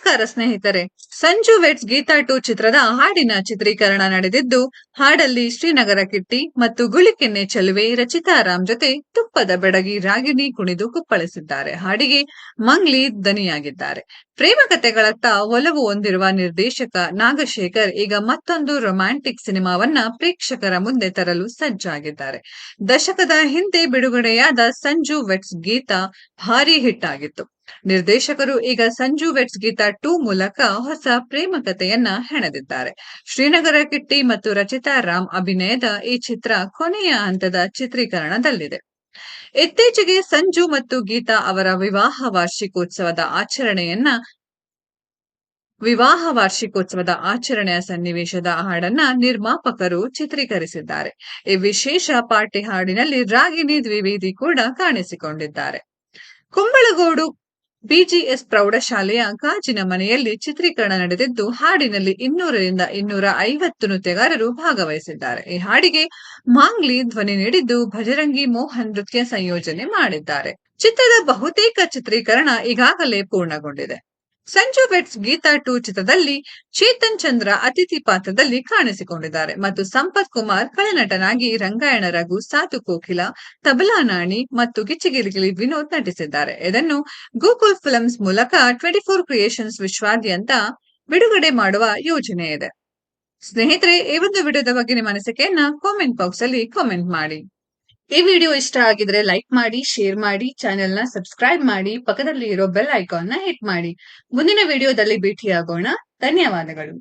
ನಮಸ್ಕಾರ ಸ್ನೇಹಿತರೆ. ಸಂಜು ವೆಟ್ಸ್ ಗೀತಾ 2 ಚಿತ್ರದ ಹಾಡಿನ ಚಿತ್ರೀಕರಣ ನಡೆದಿದ್ದು, ಹಾಡಲ್ಲಿ ಶ್ರೀನಗರ ಕಿಟ್ಟಿ ಮತ್ತು ಗುಳಿಕೆನ್ನೆ ಚೆಲುವೆ ರಚಿತಾ ರಾಮ್ ಜೊತೆ ತುಪ್ಪದ ಬೆಡಗಿ ರಾಗಿಣಿ ಕುಣಿದು ಕುಪ್ಪಳಿಸಿದ್ದಾರೆ. ಹಾಡಿಗೆ ಮಂಗ್ಲಿ ದನಿಯಾಗಿದ್ದಾರೆ. ಪ್ರೇಮ ಕಥೆಗಳತ್ತ ಒಲವು ಹೊಂದಿರುವ ನಿರ್ದೇಶಕ ನಾಗಶೇಖರ್ ಈಗ ಮತ್ತೊಂದು ರೊಮ್ಯಾಂಟಿಕ್ ಸಿನಿಮಾವನ್ನ ಪ್ರೇಕ್ಷಕರ ಮುಂದೆ ತರಲು ಸಜ್ಜಾಗಿದ್ದಾರೆ. ದಶಕದ ಹಿಂದೆ ಬಿಡುಗಡೆಯಾದ ಸಂಜು ವೆಟ್ಸ್ ಗೀತಾ ಭಾರೀ ಹಿಟ್ ಆಗಿತ್ತು. ನಿರ್ದೇಶಕರು ಈಗ ಸಂಜು ವೆಟ್ಸ್ ಗೀತಾ 2 ಮೂಲಕ ಹೊಸ ಪ್ರೇಮ ಕಥೆಯನ್ನ ಹೆಣೆದಿದ್ದಾರೆ. ಶ್ರೀನಗರ ಕಿಟ್ಟಿ ಮತ್ತು ರಚಿತಾ ರಾಮ್ ಅಭಿನಯದ ಈ ಚಿತ್ರ ಕೊನೆಯ ಹಂತದ ಚಿತ್ರೀಕರಣದಲ್ಲಿದೆ. ಇತ್ತೀಚೆಗೆ ಸಂಜು ಮತ್ತು ಗೀತಾ ಅವರ ವಿವಾಹ ವಾರ್ಷಿಕೋತ್ಸವದ ಆಚರಣೆಯ ಸನ್ನಿವೇಶದ ಹಾಡನ್ನ ನಿರ್ಮಾಪಕರು ಚಿತ್ರೀಕರಿಸಿದ್ದಾರೆ. ಈ ವಿಶೇಷ ಪಾರ್ಟಿ ಹಾಡಿನಲ್ಲಿ ರಾಗಿಣಿ ದ್ವಿವೇದಿ ಕೂಡ ಕಾಣಿಸಿಕೊಂಡಿದ್ದಾರೆ. ಕುಂಬಳಗೋಡು ಬಿಜಿಎಸ್ ಪ್ರೌಢಶಾಲೆಯ ಗಾಜಿನ ಮನೆಯಲ್ಲಿ ಚಿತ್ರೀಕರಣ ನಡೆದಿದ್ದು, ಹಾಡಿನಲ್ಲಿ 200 ರಿಂದ 250 ನೃತ್ಯಗಾರರು ಭಾಗವಹಿಸಿದ್ದಾರೆ. ಈ ಹಾಡಿಗೆ ಮಾಂಗ್ಲಿ ಧ್ವನಿ ನೀಡಿದ್ದು, ಭಜರಂಗಿ ಮೋಹನ್ ನೃತ್ಯ ಸಂಯೋಜನೆ ಮಾಡಿದ್ದಾರೆ. ಚಿತ್ರದ ಬಹುತೇಕ ಚಿತ್ರೀಕರಣ ಈಗಾಗಲೇ ಪೂರ್ಣಗೊಂಡಿದೆ. ಸಂಜು ವೆಟ್ಸ್ ಗೀತಾ 2 ಚಿತ್ರದಲ್ಲಿ ಚೇತನ್ ಚಂದ್ರ ಅತಿಥಿ ಪಾತ್ರದಲ್ಲಿ ಕಾಣಿಸಿಕೊಂಡಿದ್ದಾರೆ ಮತ್ತು ಸಂಪತ್ ಕುಮಾರ್ ಖಳನಟನಾಗಿ, ರಂಗಾಯಣ ರಘು, ಸಾತು ಕೋಕಿಲ, ತಬಲಾ ನಾಣಿ ಮತ್ತು ಗಿಚ್ಚಿಗಿಲಿಗಿಲಿ ವಿನೋದ್ ನಟಿಸಿದ್ದಾರೆ. ಇದನ್ನು ಗೋಕುಲ್ ಫಿಲ್ಮ್ಸ್ ಮೂಲಕ 24 ಕ್ರಿಯೇಷನ್ಸ್ ವಿಶ್ವಾದ್ಯಂತ ಬಿಡುಗಡೆ ಮಾಡುವ ಯೋಜನೆ ಇದೆ. ಸ್ನೇಹಿತರೆ, ಈ ಒಂದು ವಿಡಿಯೋದ ಬಗ್ಗೆ ನಿಮ್ಮ ಅನಿಸಿಕೆಯನ್ನ ಕಾಮೆಂಟ್ ಬಾಕ್ಸ್ ಅಲ್ಲಿ ಕಾಮೆಂಟ್ ಮಾಡಿ. ಈ ವಿಡಿಯೋ ಇಷ್ಟ ಆಗಿದ್ರೆ ಲೈಕ್ ಮಾಡಿ, ಶೇರ್ ಮಾಡಿ, ಚಾನೆಲ್ ನ ಸಬ್ಸ್ಕ್ರೈಬ್ ಮಾಡಿ, ಪಕ್ಕದಲ್ಲಿ ಇರೋ ಬೆಲ್ ಐಕಾನ್ ನ ಹಿಟ್ ಮಾಡಿ. ಮುಂದಿನ ವಿಡಿಯೋದಲ್ಲಿ ಭೇಟಿಯಾಗೋಣ. ಧನ್ಯವಾದಗಳು.